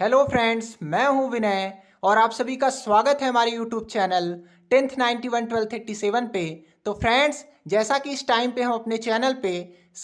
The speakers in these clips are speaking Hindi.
हेलो फ्रेंड्स, मैं हूं विनय और आप सभी का स्वागत है हमारे यूट्यूब चैनल 10th 91 12th 87 पे। तो फ्रेंड्स, जैसा कि इस टाइम पे हम अपने चैनल पे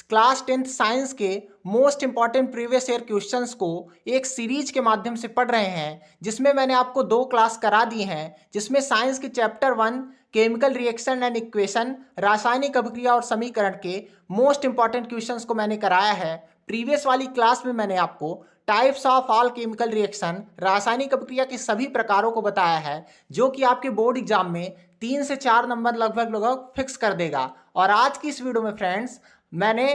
क्लास 10th साइंस के most important previous year questions को एक सीरीज के माध्यम से पढ़ रहे हैं, जिसमें मैंने आपको 2 क्लास करा दी हैं। जिसमें साइंस के chapter 1 chemical reaction and equation, रासायनिक अभिक्रिया और समीकरण के मोस्ट इंपॉर्टेंट क्वेश्चंस को मैंने कराया है। प्रीवियस वाली क्लास में मैंने आपको types of all chemical reaction, रासायनिक अभिक्रिया के सभी प्रकारों को बताया है, जो कि आपके बोर्ड एग्जाम में 3 से 4 नंबर लगभग लगभग फिक्स कर देगा। और आज की इस वीडियो में फ्रेंड्स, मैंने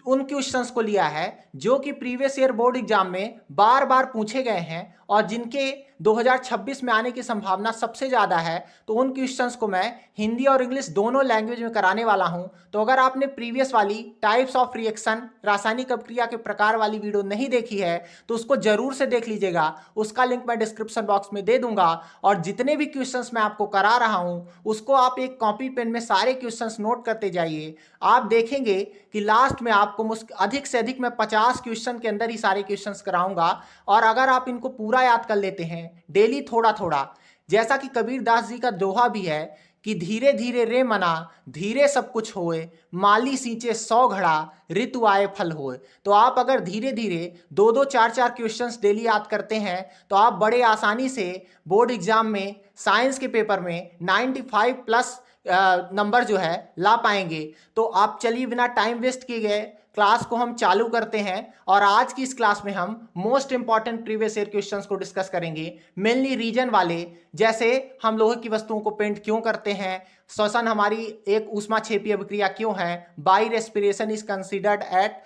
उन क्वेश्चंस को लिया है जो कि प्रीवियस ईयर बोर्ड एग्जाम में बार बार पूछे गए हैं और जिनके 2026 में आने की संभावना सबसे ज़्यादा है। तो उन क्वेश्चंस को मैं हिंदी और इंग्लिश दोनों लैंग्वेज में कराने वाला हूं। तो अगर आपने प्रीवियस वाली टाइप्स ऑफ रिएक्शन, रासायनिक अभिक्रिया के प्रकार वाली वीडियो नहीं देखी है तो उसको जरूर से देख लीजिएगा। उसका लिंक मैं डिस्क्रिप्शन बॉक्स में दे दूंगा। और जितने भी क्वेश्चंस मैं आपको करा रहा हूं उसको आप एक कॉपी पेन में सारे क्वेश्चंस नोट करते जाइए। आप देखेंगे कि लास्ट में आपको अधिक से अधिक मैं 50 क्वेश्चन के अंदर ही सारे क्वेश्चंस कराऊंगा। और अगर आप इनको पूरा याद कर लेते हैं डेली थोड़ा थोड़ा, जैसा कि कबीर दास जी का दोहा भी है कि धीरे धीरे रे मना, धीरे सब कुछ होए, माली सींचे 100 घड़ा, ऋतु आए फल होए। तो आप अगर धीरे धीरे 2-2 4-4 क्वेश्चंस डेली याद करते हैं तो आप बड़े आसानी से बोर्ड एग्जाम में साइंस के पेपर में 95 प्लस नंबर जो है ला पाएंगे। तो आप चलिए बिना टाइम वेस्ट किए गए क्लास को हम चालू करते हैं। और आज की इस क्लास में हम most important previous year questions को डिस्कस करेंगे, मेनली रीजन वाले, जैसे हम लोहे की वस्तुओं को पेंट क्यों करते हैं, श्वसन हमारी एक ऊष्माक्षेपीय अभिक्रिया क्यों है, by respiration is considered at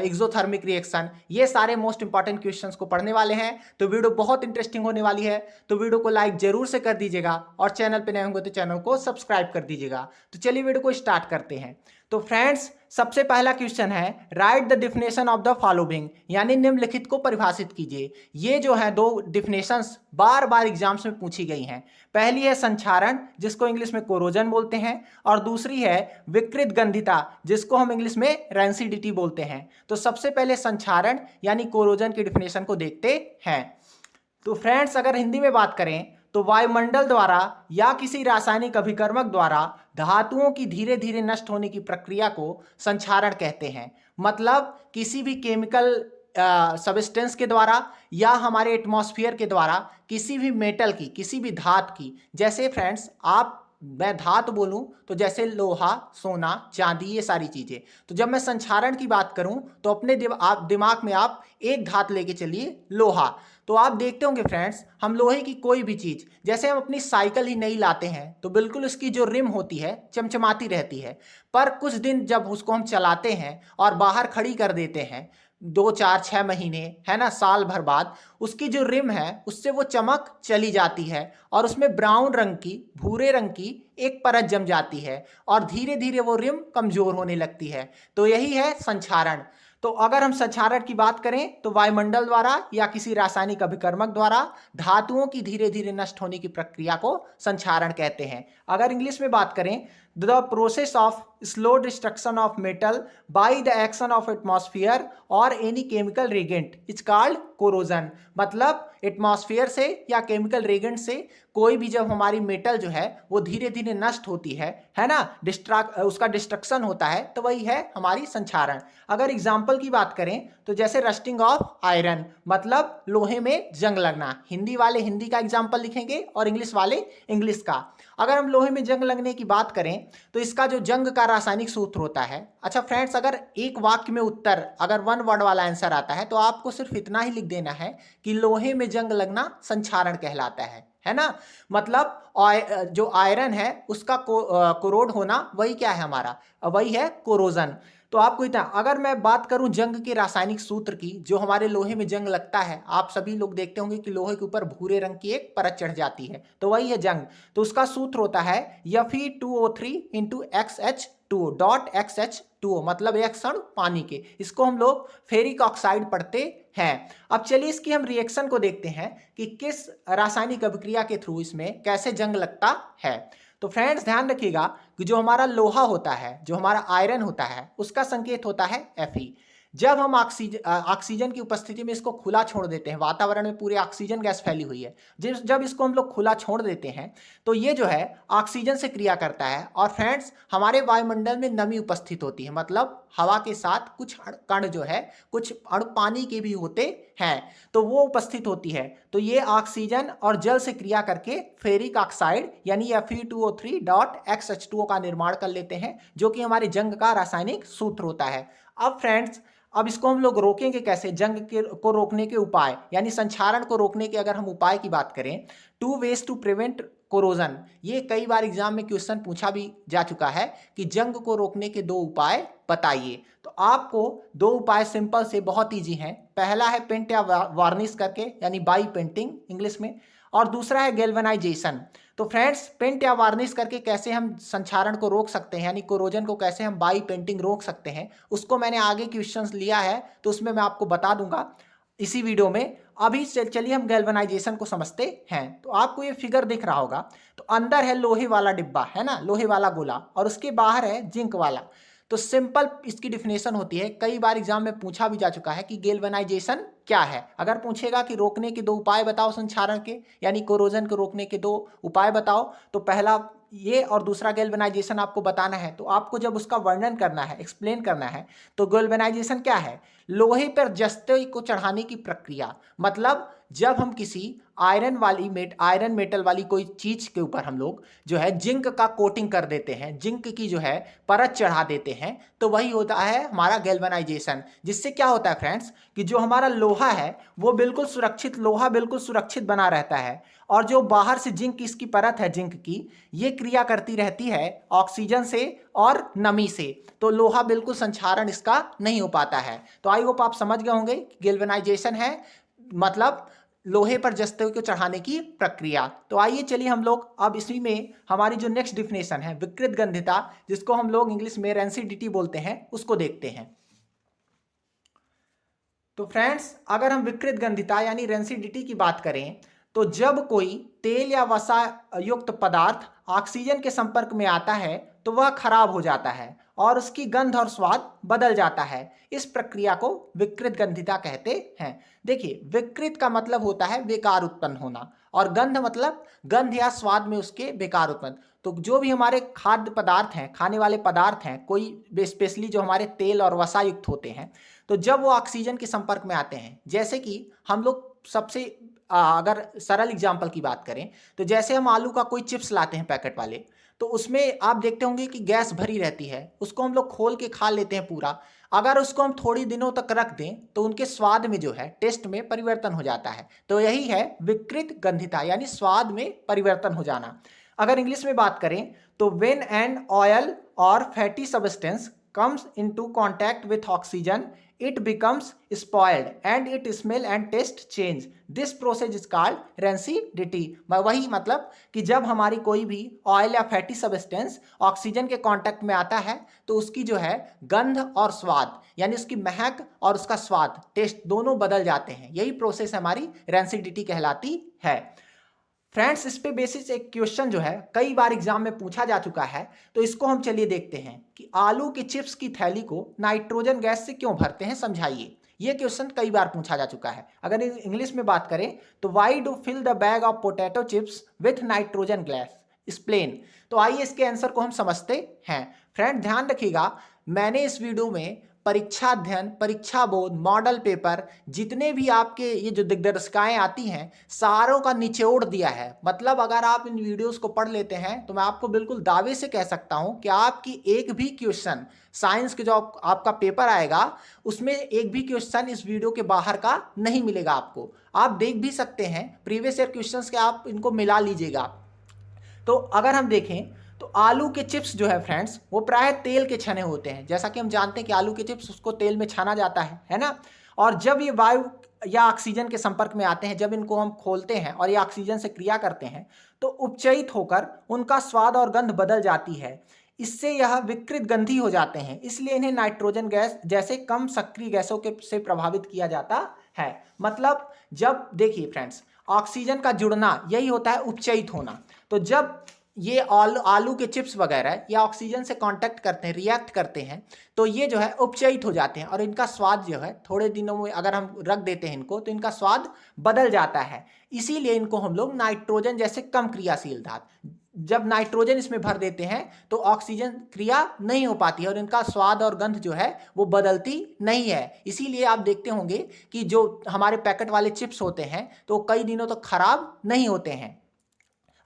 exothermic reaction. ये सारे मोस्ट इंपॉर्टेंट क्वेश्चंस को पढ़ने वाले हैं। तो वीडियो बहुत इंटरेस्टिंग होने वाली है। तो वीडियो को लाइक जरूर से कर दीजिएगा और चैनल पे नए होंगे तो चैनल को सब्सक्राइब कर दीजिएगा। तो चलिए वीडियो को स्टार्ट करते हैं। तो फ्रेंड्स, सबसे पहला क्वेश्चन है right the definition of the following, यानी निम्नलिखित को परिभाषित कीजिए। ये जो है 2 डिफिनेशंस बार बार एग्जाम्स में पूछी गई हैं। पहली है संक्षारण, जिसको इंग्लिश में कोरोजन बोलते हैं, और दूसरी है विकृत गंधिता, जिसको हम इंग्लिश में रेंसिडिटी बोलते हैं। तो सबसे पहले संक्षारण यानी कोरोजन की डिफिनेशन को देखते हैं। तो फ्रेंड्स, अगर हिंदी में बात करें तो वायुमंडल द्वारा या किसी रासायनिक अभिकर्मक द्वारा धातुओं की धीरे धीरे नष्ट होने की प्रक्रिया को संक्षारण कहते हैं। मतलब किसी भी केमिकल सब्सटेंस के द्वारा या हमारे एटमॉस्फेयर के द्वारा किसी भी मेटल की, किसी भी धातु की, जैसे फ्रेंड्स मैं धातु बोलूं तो जैसे लोहा, सोना, चांदी, ये सारी चीजें। तो जब मैं संक्षारण की बात करूं तो अपने दिमाग में आप एक धातु लेके चलिए, लोहा। तो आप देखते होंगे फ्रेंड्स, हम लोहे की कोई भी चीज, जैसे हम अपनी साइकिल ही नई लाते हैं तो बिल्कुल उसकी जो रिम होती है चमचमाती रहती है। पर कुछ दिन जब उसको हम चलाते हैं और बाहर खड़ी कर देते हैं, 2-4-6 महीने, है ना, साल भर बाद, उसकी जो रिम है उससे वो चमक चली जाती है और उसमें ब्राउन रंग की, भूरे रंग की एक परत जम जाती है और धीरे धीरे वो रिम कमजोर होने लगती है। तो यही है संक्षारण। तो अगर हम संक्षारण की बात करें तो वायुमंडल द्वारा या किसी रासायनिक अभिकर्मक द्वारा धातुओं की धीरे धीरे नष्ट होने की प्रक्रिया को संक्षारण कहते हैं। अगर इंग्लिश में बात करें, the process of slow destruction of metal by the action of atmosphere और any chemical reagent is called corrosion. मतलब एटमॉस्फेयर से या केमिकल रेगेंट से कोई भी जब हमारी मेटल जो है वो धीरे धीरे नष्ट होती है ना, उसका डिस्ट्रक्शन होता है, तो वही है हमारी संक्षारण। अगर एग्जाम्पल की बात करें तो जैसे रस्टिंग ऑफ आयरन, मतलब लोहे में जंग लगना। हिंदी वाले हिंदी का एग्जाम्पल लिखेंगे और इंग्लिश वाले इंग्लिश का। अगर हम लोहे में जंग लगने की बात करें तो इसका जो जंग का रासायनिक सूत्र होता है, अच्छा फ्रेंड्स, अगर एक वाक्य में उत्तर, अगर 1 वर्ड वाला आंसर आता है तो आपको सिर्फ इतना ही लिख देना है कि लोहे में जंग लगना संक्षारण कहलाता है ना। मतलब जो आयरन है उसका कोरोड होना, वही क्या है हमारा, वही है कोरोजन। तो आपको इतना, अगर मैं बात करूं जंग के रासायनिक सूत्र की, जो हमारे लोहे में जंग लगता है, आप सभी लोग देखते होंगे कि लोहे के ऊपर भूरे रंग की एक परत चढ़ जाती है, तो वही है जंग। तो उसका सूत्र होता है Fe2O3 into XH2O dot XH2O, मतलब एक क्षण पानी के। इसको हम लोग फेरिक ऑक्साइड पढ़ते हैं। अब चलिए इसकी हम रिएक्शन को देखते हैं कि किस रासायनिक अभिक्रिया के थ्रू इसमें कैसे जंग लगता है। तो फ्रेंड्स ध्यान रखिएगा कि जो हमारा लोहा होता है, जो हमारा आयरन होता है, उसका संकेत होता है Fe। जब हम ऑक्सीजन की उपस्थिति में इसको खुला छोड़ देते हैं, वातावरण में पूरे ऑक्सीजन गैस फैली हुई है, जब इसको हम लोग खुला छोड़ देते हैं तो ये जो है ऑक्सीजन से क्रिया करता है। और फ्रेंड्स, हमारे वायुमंडल में नमी उपस्थित होती है, मतलब हवा के साथ कुछ कण जो है, कुछ अणु पानी के भी होते हैं, तो वो उपस्थित होती है। तो ये ऑक्सीजन और जल से क्रिया करके फेरिक ऑक्साइड यानी Fe2O3.XH2O का निर्माण कर लेते हैं, जो कि हमारे जंग का रासायनिक सूत्र होता है। अब फ्रेंड्स, अब इसको हम लोग रोकेंगे कैसे? जंग को रोकने के उपाय यानी संक्षारण को रोकने के अगर हम उपाय की बात करें, 2 ways टू प्रिवेंट कोरोजन, ये कई बार एग्जाम में क्वेश्चन पूछा भी जा चुका है कि जंग को रोकने के 2 उपाय बताइए। तो आपको 2 उपाय सिंपल से बहुत ईजी हैं। पहला है पेंट या वार्निश करके यानी बाई पेंटिंग इंग्लिश में, और दूसरा है गैल्वेनाइजेशन। तो फ्रेंड्स, पेंट या वार्निश करके कैसे हम संक्षारण को रोक सकते हैं यानी कोरोजन को कैसे हम बाई पेंटिंग रोक सकते हैं, उसको मैंने आगे क्वेश्चंस लिया है, तो उसमें मैं आपको बता दूंगा इसी वीडियो में। अभी चलिए हम गैल्वेनाइजेशन को समझते हैं। तो आपको ये फिगर दिख रहा होगा, तो अंदर है लोहे वाला डिब्बा, है ना, लोहे वाला गोला, और उसके बाहर है जिंक वाला। तो सिंपल इसकी डिफिनेशन होती है, कई बार एग्जाम में पूछा भी जा चुका है कि गैल्वेनाइजेशन क्या है। अगर पूछेगा कि रोकने के 2 उपाय बताओ संक्षारण के यानी कोरोजन को रोकने के 2 उपाय बताओ, तो पहला ये और दूसरा गैल्वेनाइजेशन आपको बताना है। तो आपको जब उसका वर्णन करना है, एक्सप्लेन करना है, तो गैल्वेनाइजेशन क्या है? लोहे पर जस्ते को चढ़ाने की प्रक्रिया, मतलब जब हम किसी आयरन मेटल वाली कोई चीज के ऊपर हम लोग जो है जिंक का कोटिंग कर देते हैं, जिंक की जो है परत चढ़ा देते हैं, तो वही होता है हमारा गैल्वेनाइजेशन। जिससे क्या होता है फ्रेंड्स कि जो हमारा लोहा है वो बिल्कुल सुरक्षित, लोहा बिल्कुल सुरक्षित बना रहता है, और जो बाहर से जिंक इसकी परत है जिंक की, ये क्रिया करती रहती है ऑक्सीजन से और नमी से, तो लोहा बिल्कुल संक्षारण इसका नहीं हो पाता है। तो आई होप आप समझ गए होंगे गैल्वेनाइजेशन है मतलब लोहे पर जस्ते को चढ़ाने की प्रक्रिया। तो आइए चलिए हम लोग अब इसी में हमारी जो नेक्स्ट डिफिनेशन है विकृत गंधिता, जिसको हम लोग इंग्लिश में रेंसिडिटी बोलते हैं, उसको देखते हैं। तो फ्रेंड्स, अगर हम विकृत गंधिता यानी रेंसिडिटी की बात करें, तो जब कोई तेल या वसा युक्त पदार्थ ऑक्सीजन के संपर्क में आता है तो वह खराब हो जाता है और उसकी गंध और स्वाद बदल जाता है। इस प्रक्रिया को विकृत गंधिता कहते हैं। देखिए, विकृत का मतलब होता है बेकार उत्पन्न होना, और गंध मतलब गंध या स्वाद में उसके बेकार उत्पन्न। तो जो भी हमारे खाद्य पदार्थ हैं, खाने वाले पदार्थ हैं, कोई स्पेशली जो हमारे तेल और वसा युक्त होते हैं, तो जब वो ऑक्सीजन के संपर्क में आते हैं, जैसे कि हम लोग सबसे अगर सरल एग्जांपल की बात करें, तो जैसे हम आलू का कोई चिप्स लाते हैं पैकेट वाले, तो उसमें आप देखते होंगे कि गैस भरी रहती है, उसको हम लोग खोल के खा लेते हैं पूरा। अगर उसको हम थोड़ी दिनों तक रख दें तो उनके स्वाद में जो है, टेस्ट में परिवर्तन हो जाता है। तो यही है विकृत गंधिता यानी स्वाद में परिवर्तन हो जाना। अगर इंग्लिश में बात करें तो व्हेन एन ऑयल और fatty substance comes into contact with oxygen, it becomes spoiled and it smell and taste change. This process is called rancidity. वही मतलब कि जब हमारी कोई भी ऑयल या फैटी सब्सटेंस ऑक्सीजन के कांटेक्ट में आता है तो उसकी जो है गंध और स्वाद यानी उसकी महक और उसका स्वाद, टेस्ट, दोनों बदल जाते हैं। यही प्रोसेस हमारी रेंसिडिटी कहलाती है। फ्रेंड्स, इस पे बेसिस एक क्वेश्चन जो है कई बार एग्जाम में पूछा जा चुका है, तो इसको हम चलिए देखते हैं कि आलू के चिप्स की थैली को नाइट्रोजन गैस से क्यों भरते हैं, समझाइए। ये क्वेश्चन कई बार पूछा जा चुका है। अगर इंग्लिश में बात करें तो why do fill the bag of potato chips with nitrogen gas, explain. तो आइए इसके आंसर को हम समझते हैं। फ्रेंड, ध्यान रखिएगा, मैंने इस वीडियो में परीक्षा अध्ययन, परीक्षा बोध, मॉडल पेपर, जितने भी आपके ये जो दिग्दर्शिकाएं आती हैं, सारों का निचोड़ दिया है। मतलब अगर आप इन वीडियोस को पढ़ लेते हैं तो मैं आपको बिल्कुल दावे से कह सकता हूं कि आपकी एक भी क्वेश्चन साइंस के जो आपका पेपर आएगा उसमें एक भी क्वेश्चन इस वीडियो के बाहर का नहीं मिलेगा आपको। आप देख भी सकते हैं प्रीवियस ईयर क्वेश्चंस के, आप इनको मिला लीजिएगा। तो अगर हम देखें तो आलू के चिप्स जो है फ्रेंड्स, वो प्राय तेल के छने होते हैं। जैसा कि हम जानते हैं कि आलू के चिप्स उसको तेल में छाना जाता है ना। और जब ये वायु या ऑक्सीजन के संपर्क में आते हैं, जब इनको हम खोलते हैं और ये ऑक्सीजन से क्रिया करते हैं, तो उपचयित होकर उनका स्वाद और गंध बदल जाती है। इससे यह विकृत गंधी हो जाते हैं, इसलिए इन्हें नाइट्रोजन गैस जैसे कम सक्रिय गैसों के से प्रभावित किया जाता है। मतलब जब देखिए फ्रेंड्स, ऑक्सीजन का जुड़ना यही होता है उपचयित होना। तो जब ये आलू के चिप्स वगैरह या ऑक्सीजन से कांटेक्ट करते हैं, रिएक्ट करते हैं, तो ये जो है उपचयित हो जाते हैं और इनका स्वाद जो है थोड़े दिनों में अगर हम रख देते हैं इनको तो इनका स्वाद बदल जाता है। इसीलिए इनको हम लोग नाइट्रोजन जैसे कम क्रियाशील धातु, जब नाइट्रोजन इसमें भर देते हैं तो ऑक्सीजन क्रिया नहीं हो पाती है और इनका स्वाद और गंध जो है वो बदलती नहीं है। इसीलिए आप देखते होंगे कि जो हमारे पैकेट वाले चिप्स होते हैं तो कई दिनों तक खराब नहीं होते हैं।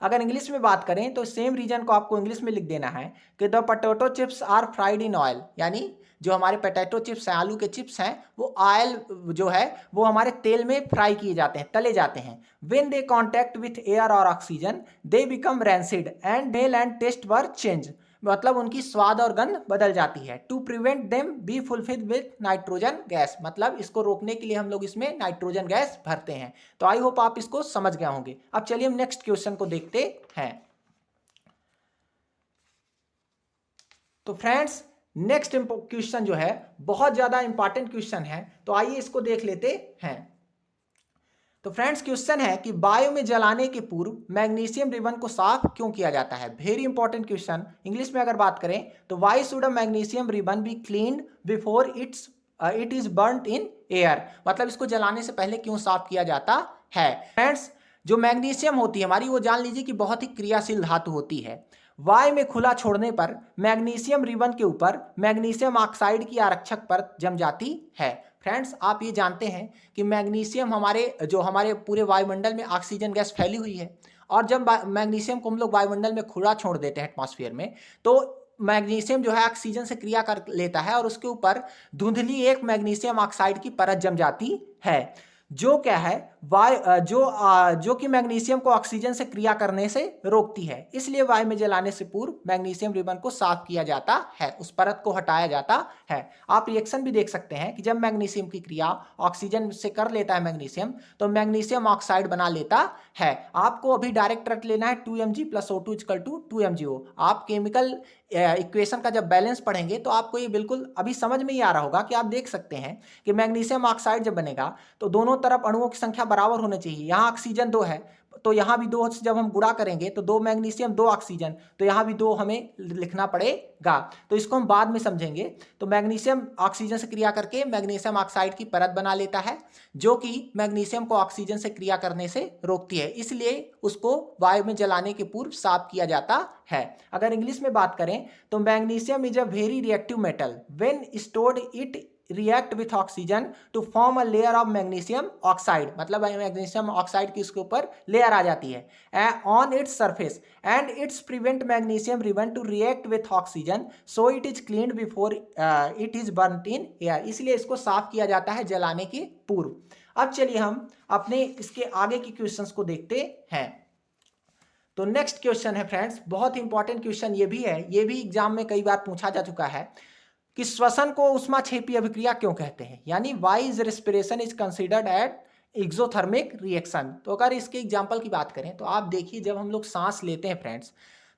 अगर इंग्लिश में बात करें तो सेम रीजन को आपको इंग्लिश में लिख देना है कि the potato chips are fried in oil, यानी जो हमारे पोटैटो चिप्स हैं, आलू के चिप्स हैं, वो ऑयल जो है वो हमारे तेल में फ्राई किए जाते हैं, तले जाते हैं। When they contact with air और oxygen they become rancid and smell and taste were change, मतलब उनकी स्वाद और गंध बदल जाती है। To prevent them be fulfilled with nitrogen gas, मतलब इसको रोकने के लिए हम लोग इसमें नाइट्रोजन गैस भरते हैं। तो आई होप आप इसको समझ गए होंगे। अब चलिए हम नेक्स्ट क्वेश्चन को देखते हैं। तो फ्रेंड्स नेक्स्ट क्वेश्चन जो है बहुत ज्यादा इंपॉर्टेंट क्वेश्चन है, तो आइए इसको देख लेते हैं। तो फ्रेंड्स क्वेश्चन है कि वायु में जलाने के पूर्व मैग्नीशियम रिबन को साफ क्यों किया जाता है। Very important question. इंग्लिश में अगर बात करें तो why should a magnesium ribbon be cleaned before it is burned in air, मतलब इसको जलाने से पहले क्यों साफ किया जाता है। फ्रेंड्स जो मैग्नीशियम होती है हमारी, वो जान लीजिए कि बहुत ही क्रियाशील धातु होती है। वायु में खुला छोड़ने पर मैग्नीशियम रिबन के ऊपर मैग्नीशियम ऑक्साइड की आरक्षक परत जम जाती है। फ्रेंड्स आप ये जानते हैं कि मैग्नीशियम हमारे पूरे वायुमंडल में ऑक्सीजन गैस फैली हुई है, और जब मैग्नीशियम को हम लोग वायुमंडल में खुला छोड़ देते हैं एटमॉस्फेयर में, तो मैग्नीशियम जो है ऑक्सीजन से क्रिया कर लेता है और उसके ऊपर धुंधली एक मैग्नीशियम ऑक्साइड की परत जम जाती है, जो क्या है जो कि मैग्नीशियम को ऑक्सीजन से क्रिया करने से रोकती है। इसलिए वायु में जलाने से पूर्व मैग्नीशियम रिबन को साफ किया जाता है, उस परत को हटाया जाता है। आप रिएक्शन भी देख सकते हैं कि जब मैग्नीशियम की क्रिया ऑक्सीजन से कर लेता है मैग्नीशियम, तो मैग्नीशियम ऑक्साइड बना लेता है। आपको अभी डायरेक्ट रख लेना है 2Mg + O2 = 2MgO। आप केमिकल इक्वेशन का जब बैलेंस पढ़ेंगे तो आपको ये बिल्कुल अभी समझ में ही आ रहा होगा कि आप देख सकते हैं कि मैग्नीशियम ऑक्साइड जब बनेगा तो दोनों तरफ अणुओं की संख्या बराबर होनी चाहिए। यहाँ ऑक्सीजन 2 है तो यहाँ भी 2 से जब हम गुणा करेंगे तो 2 मैग्नीशियम 2 ऑक्सीजन, तो यहाँ भी 2 हमें लिखना पड़ेगा। तो इसको हम बाद में समझेंगे। तो मैग्नीशियम ऑक्सीजन से क्रिया करके मैग्नीशियम ऑक्साइड की परत बना लेता है, जो कि मैग्नीशियम को ऑक्सीजन से क्रिया करने से रोकती है। इसलिए उसको वायु में जलाने के पूर्व साफ किया जाता है। अगर इंग्लिश में बात करें तो magnesium is a very reactive metal when stored it react with oxygen to form a layer of magnesium oxide, मतलब मैग्नीशियम ऑक्साइड की उसके ऊपर लेयर आ जाती है on its surface and its prevent magnesium ribbon to react with oxygen so it is cleaned before it is burned in air. इसलिए इसको साफ किया जाता है जलाने के पूर्व। अब चलिए हम अपने इसके आगे की क्वेश्चंस को देखते हैं। तो नेक्स्ट क्वेश्चन है फ्रेंड्स, बहुत इंपॉर्टेंट क्वेश्चन ये भी है, ये भी एग्जाम में कई बार पूछा जा चुका है कि श्वसन को ऊष्माक्षेपी अभिक्रिया क्यों कहते हैं, यानी why is respiration is considered at exothermic reaction. तो अगर इसके एग्जाम्पल की बात करें तो आप देखिए जब हम लोग सांस लेते हैं फ्रेंड्स,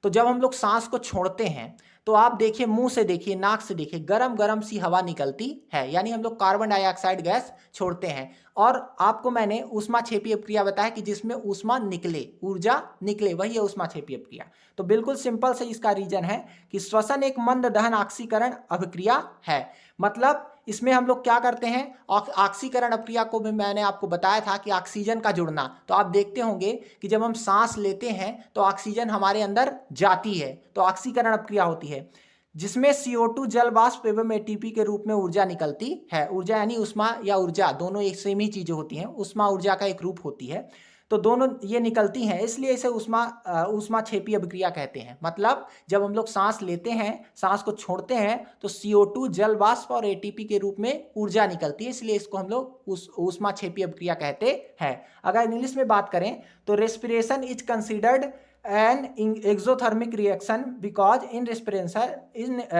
तो जब हम लोग सांस को छोड़ते हैं तो आप देखिए मुंह से देखिए, नाक से देखिए, गरम गरम सी हवा निकलती है, यानी हम लोग कार्बन डाइऑक्साइड गैस छोड़ते हैं। और आपको मैंने ऊष्माक्षेपी अभिक्रिया बताया कि जिसमें ऊष्मा निकले, ऊर्जा निकले, वही है ऊष्माक्षेपी अभिक्रिया। तो बिल्कुल सिंपल से इसका रीजन है कि श्वसन एक मंद दहन ऑक्सीकरण अभिक्रिया है। मतलब इसमें हम लोग क्या करते हैं, ऑक्सीकरण अभिक्रिया को भी मैंने आपको बताया था कि ऑक्सीजन का जुड़ना। तो आप देखते होंगे कि जब हम सांस लेते हैं तो ऑक्सीजन हमारे अंदर जाती है, तो ऑक्सीकरण अभिक्रिया होती है, जिसमें CO2 जल वाष्प एवं ATP के रूप में ऊर्जा निकलती है। ऊर्जा यानी ऊष्मा या ऊर्जा दोनों एक सेम ही चीजें होती हैं, ऊष्मा ऊर्जा का एक रूप होती है, तो दोनों ये निकलती हैं, इसलिए इसे ऊष्माक्षेपी अभिक्रिया कहते हैं। मतलब जब हम लोग सांस लेते हैं, सांस को छोड़ते हैं तो CO2 जल वाष्प और ATP के रूप में ऊर्जा निकलती है, इसलिए इसको हम लोग ऊष्माक्षेपी अभिक्रिया कहते हैं। अगर इंग्लिश में बात करें तो respiration is considered an exothermic reaction because in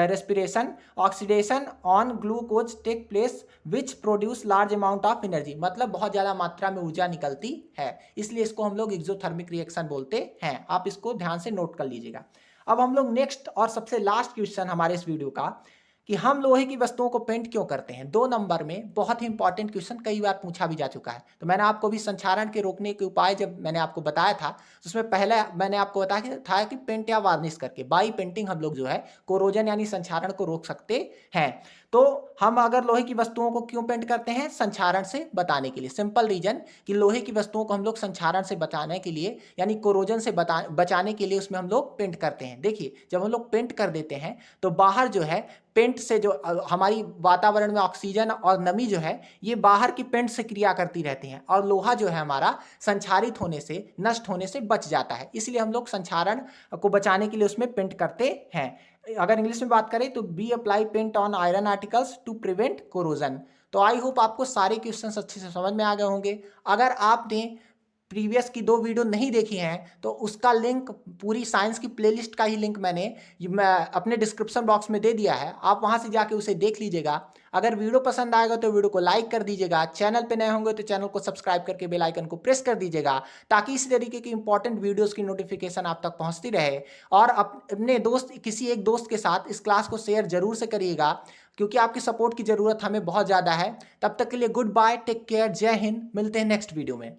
respiration oxidation on glucose take place which produce large amount of energy, मतलब बहुत ज़्यादा मात्रा में ऊर्जा निकलती है, इसलिए इसको हम लोग एक्सोथर्मिक रिएक्शन बोलते हैं। आप इसको ध्यान से नोट कर लीजिएगा। अब हम लोग नेक्स्ट और सबसे लास्ट क्वेश्चन हमारे इस वीडियो का कि हम लोहे की वस्तुओं को पेंट क्यों करते हैं। 2 नंबर में बहुत ही इंपॉर्टेंट क्वेश्चन कई बार पूछा भी जा चुका है। तो मैंने आपको भी संक्षारण के रोकने के उपाय जब मैंने आपको बताया था, तो उसमें पहले मैंने आपको बताया था कि पेंट या वार्निश करके बाई पेंटिंग हम लोग जो है कोरोजन यानी संक्षारण को रोक सकते हैं। तो हम अगर लोहे की वस्तुओं को क्यों पेंट करते हैं, संक्षारण से बताने के लिए। सिंपल रीजन कि लोहे की वस्तुओं को हम लोग संक्षारण से बचाने के लिए यानी कोरोजन से बचाने के लिए उसमें हम लोग पेंट करते हैं। देखिए, जब हम लोग पेंट कर देते हैं तो बाहर जो है पेंट से जो हमारी वातावरण में ऑक्सीजन और नमी जो है ये बाहर की पेंट से क्रिया करती रहती हैं और लोहा जो है हमारा संक्षारित होने से, नष्ट होने से बच जाता है। इसलिए हम लोग संक्षारण को बचाने के लिए उसमें पेंट करते हैं। अगर इंग्लिश में बात करें तो be apply paint on iron articles to prevent corrosion. तो आई होप आपको सारे क्वेश्चंस अच्छे से समझ में आ गए होंगे। अगर आपने प्रीवियस की 2 वीडियो नहीं देखी हैं तो उसका लिंक, पूरी साइंस की प्लेलिस्ट का ही लिंक मैं अपने डिस्क्रिप्शन बॉक्स में दे दिया है, आप वहां से जाके उसे देख लीजिएगा। अगर वीडियो पसंद आएगा तो वीडियो को लाइक कर दीजिएगा, चैनल पे नए होंगे तो चैनल को सब्सक्राइब करके बेल आइकन को प्रेस कर दीजिएगा, ताकि इस तरीके की इंपॉर्टेंट वीडियोस की नोटिफिकेशन आप तक पहुंचती रहे। और अपने दोस्त, किसी एक दोस्त के साथ इस क्लास को शेयर जरूर से करिएगा, क्योंकि आपकी सपोर्ट की जरूरत हमें बहुत ज़्यादा है। तब तक के लिए गुड बाय, टेक केयर, जय हिंद। मिलते हैं नेक्स्ट वीडियो में।